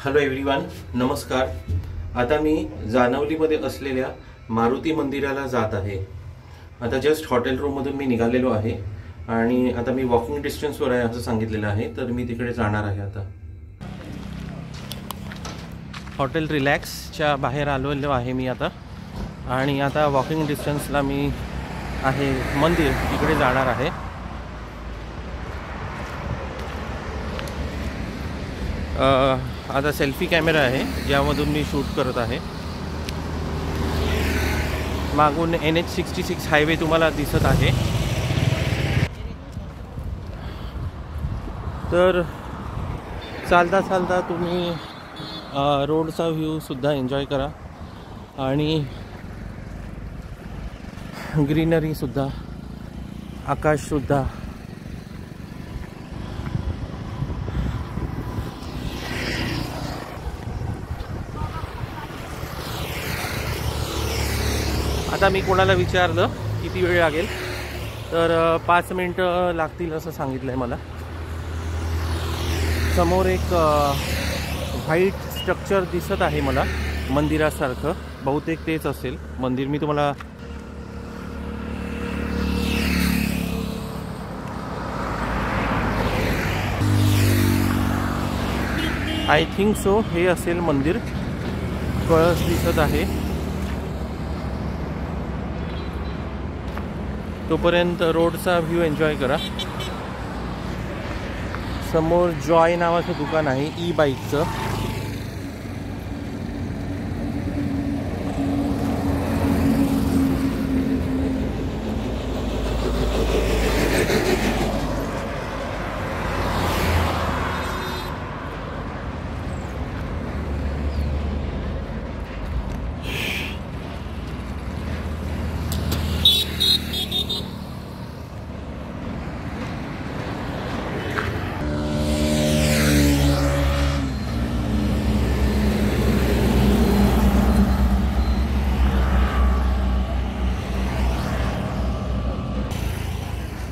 Hello everyone, नमस्कार। आता मी जानवलीमध्ये असलेल्या मारुती मंदिराला जात आहे। आता जस्ट हॉटेल रूममधून मी निघालेलो आहे आणि आता मी वॉकिंग डिस्टन्सवर आहे असं सांगितलेलं आहे, तर मी तिकडे जाणार आहे। आता हॉटेल रिलॅक्सच्या बाहेर आलेलो आहे मी आता, आणि आता वॉकिंग डिस्टन्सला मी आहे मंदिर, तिकडे जाणार आहे। आता सेल्फी कॅमेरा आहे ज्यामधून मी शूट करत आहे। मागून NH66 हायवे तुम्हाला दिसत आहे। तर चालता चालता तुम्ही रोडचा व्ह्यू सुद्धा एन्जॉय करा आणि ग्रीनरी सुद्धा, आकाश सुद्धा। आता मी कोणाला विचारलं किती वेळ लागेल, तर 5 मिनिटं लागतील असं सांगितलं आहे मला। समोर एक व्हाईट स्ट्रक्चर दिसत आहे मला मंदिरासारखं, बहुतेक तेच असेल मंदिर। मी तुम्हाला आय थिंक सो हे असेल मंदिर। कळस दिसत आहे। तोपर्यंत रोडचा व्ह्यू एन्जॉय करा। समोर जॉय नावाचं दुकान आहे ई बाईकचं।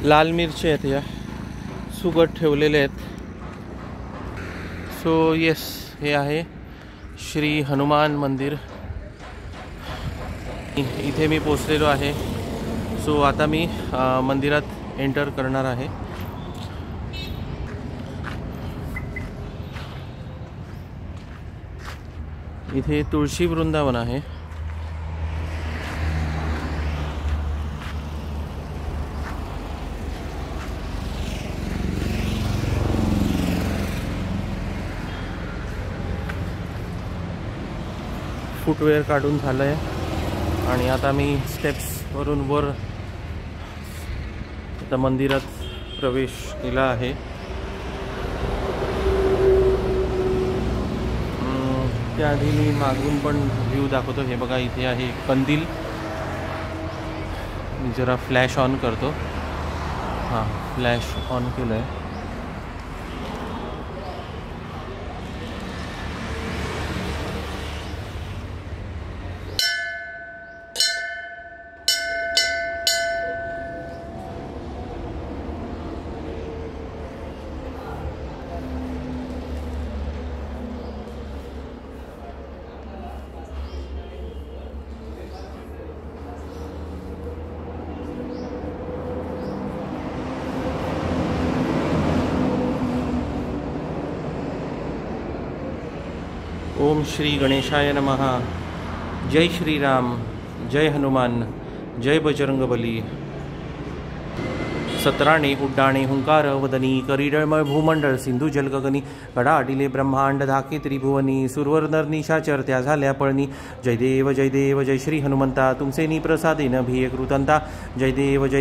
लाल मिरची आहेत, या सुगट ठेवलेले आहेत। सो येस, हे आहे श्री हनुमान मंदिर। इथे मी पोचलेलो आहे। सो आता मी मंदिरात एंटर करणार आहे। इथे तुळशी वृंदावन आहे। फुटवेअर काढून झालं आहे आणि आता मी स्टेप्सवरून वर आता मंदिरात प्रवेश केला आहे। त्याआधी मी मागून पण व्ह्यू दाखवतो। हे बघा, इथे आहे कंदील। मी जरा फ्लॅश ऑन करतो। हां, फ्लॅश ऑन केलं आहे। ओम श्री गणेशाय नमः। जय श्री राम, जय हनुमान, जय बजरंगबली। 17 उड्डाणे हुंकार वदनी, करीडळमळ भूमंडळ सिंधू जलगगनी, कडा अडिले ब्रह्मांड धाके त्रिभुवनी, सुरवर नर निशाचर त्या झाल्या पळणी। जय देव जय देव जय श्री हनुमंता, तुमचे निप्रसादेन भिये कृतंता। जय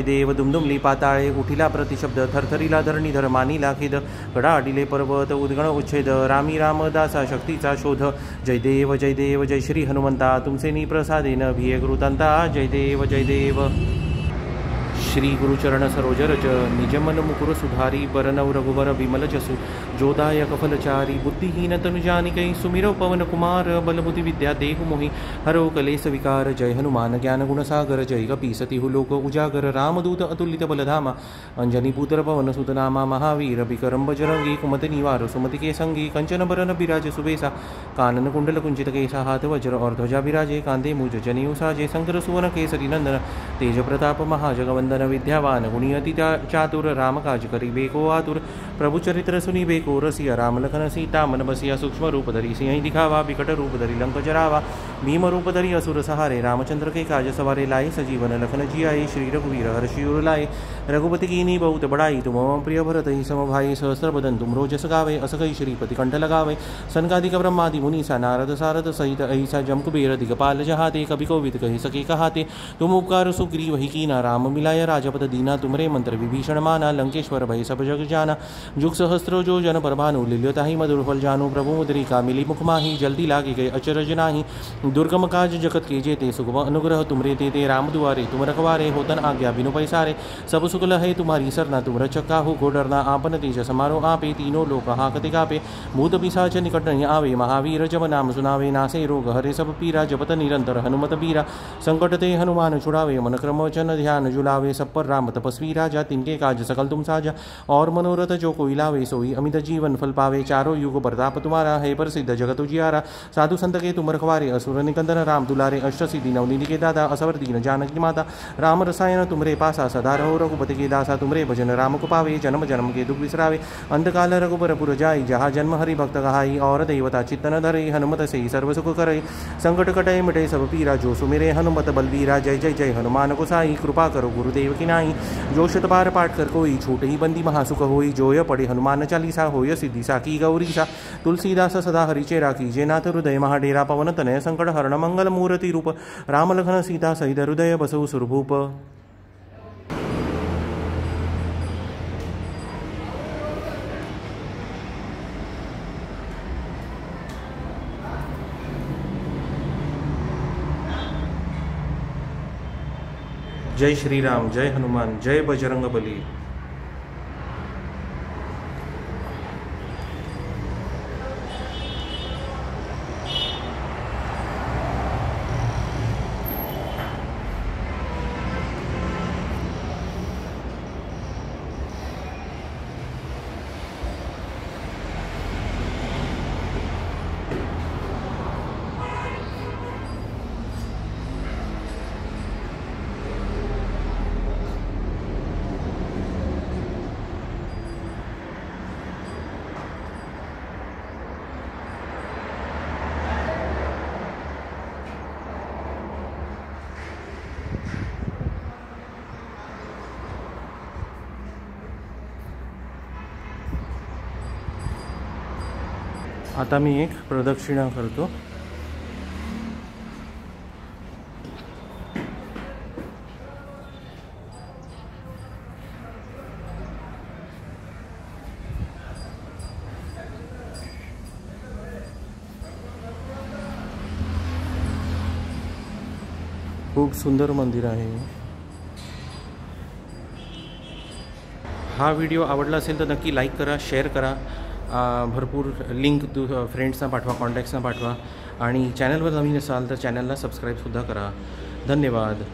देव दुमदुमली पाताळे, उठिला प्रतिशब्द थरथरीला धरणीधर मानिला खेद। कडा अडिले पर्वत उद्गण उच्छेद, रामी रामदासा शक्तीचा शोध। जय देव जय श्री हनुमंता, तुमचे निप्रसादेन भिये कृतंता। जय देव। श्री गुरुचरण सरोज रज, निजमन मुकुर सुधारी, बरनव रघुवर विमल जसु। जोदायक फलचारी बुद्धिहीन तनुजानिकै सुमिरौ पवन कुमार बलबुद्धि विद्या देहु मोहि हरो कलेश विकार जय हनुमान ज्ञान गुण सागर जय कपीसति लोक उजागर रामदूत अतुलित बलधामा अंजनी पुत्र पवन सुत नामा महावीर विक्रम बजरंगी कुमति निवार सुमति के संगी कंचन बरन बिराज सुबेसा कानन कुंडल कुंचित केसा हाथ वज्र और ध्वजा बिराजे कांधे मुज जनेऊ साजे शंकर सुवन केसरी नंदन तेज प्रताप महाजगवंदन विद्यावान गुणी अति चातुर राम काज करिबे को आतुर प्रभु चरित्र सुनिबे को रसिया राम लखन सीता मन बसिया सूक्ष्म रूप धरि सिंह दिखावा विकट रूप धरि लंक जरावा भीम रूप धरि असुर सहारे रामचंद्र के काज सवारे लाए सजीवन लखन जियाए श्री रघुवीर हर्षि उर लाए रघुपति कीनी बहुत बड़ाई तुम मम प्रिय भरत ही सम भाई सहस्र बदन तुम रोजस गावे असकई श्रीपति कंठ लगावे सनकादिक ब्रह्मादि मुनीसा नारद सारद सहित अहिसा जम कुबेर दिगपाल जहाते कवि कोविद कहि सके कहाते तुम उपकार सुग्रीव ही कीना राम मिलाय राजपद दीना तुमरे मंत्र विभीषण माना लंकेश्वर भय सब जग जाना जुग सहस्रो जो जन पर भानु लील्योताहि मधुर फल जानु प्रभु मुद्रिका मिली मुख माही जल्दी लागे गए अचरज नाही दुर्गम काज जगत के जेते सुगम अनुग्रह तुमरे तेते राम दुआरे तुम रखवारे होतन आज्ञा बिनु पैसारे सब सुख लहे तुम्हारी सरना तुम रचका हो को डरना आपन तेज समारो आपे तीनों लोक हाकते कापे भूत पिशाच निकट नहीं आवे महावीर जब नाम सुनावे नासे रोग हरे सब पीरा जपत निरंतर हनुमत बीरा संकट ते हनुमान छुड़ावे मन क्रम वचन ध्यान जुलावे सब पर राम तपस्वी राजा तिनके काज सकल तुम साजा और मनोरथ जो कोई लावे सोई अमित जीवन फल पावे चारों युग प्रताप तुम्हारा है प्रसिद्ध जगत उजियारा साधु संत के तुम रखवारे असुर निकंदन राम दुलारे अष्ट सिद्धि नवनिधि के दादा असवर दीन जानकी माता राम रसायन तुमरे पासा सदा रहो रघुपति के दासा तुमरे भजन राम को पावे जन्म जन्म के दुख बिसरावे अंधकाल रघुबरपुर जाई जहाँ जन्म हरि भक्त कहाई और देवता चित्तन धरे हनुमत से सर्व सुख करे संकट कटे मिटे सब पीरा जो सुमिरे हनुमत बलबीरा जय जय जय हनुमान गोसाई कृपा करो गुरुदेव की नाई जो शत बार पाठ कर कोई छूट ही बंदी महासुख होई जोय पढ़े हनुमान चालीसा होय सिद्धि साकी गौरीसा तुलसीदास सदा हरिचे राखी जेनाथ हृदय महाडेरा पवन तनय संकट हरण मंगल मूर्ति रूप राम लखन सीता सहित हृदय बसु सुरभूप। जय श्री राम जय हनुमान जय बजरंग बली। आता मी एक प्रदक्षिणा करतो। खूप सुंदर मंदिर आहे। हा व्हिडिओ आवडला असेल तर नक्की लाईक करा, शेअर करा, भरपूर लिंक फ्रेंड्सना पाठवा, कॉन्टॅक्ट्सना पाठवा आणि चॅनलवर नवीन असाल तर चॅनलला सबस्क्राईबसुद्धा करा। धन्यवाद।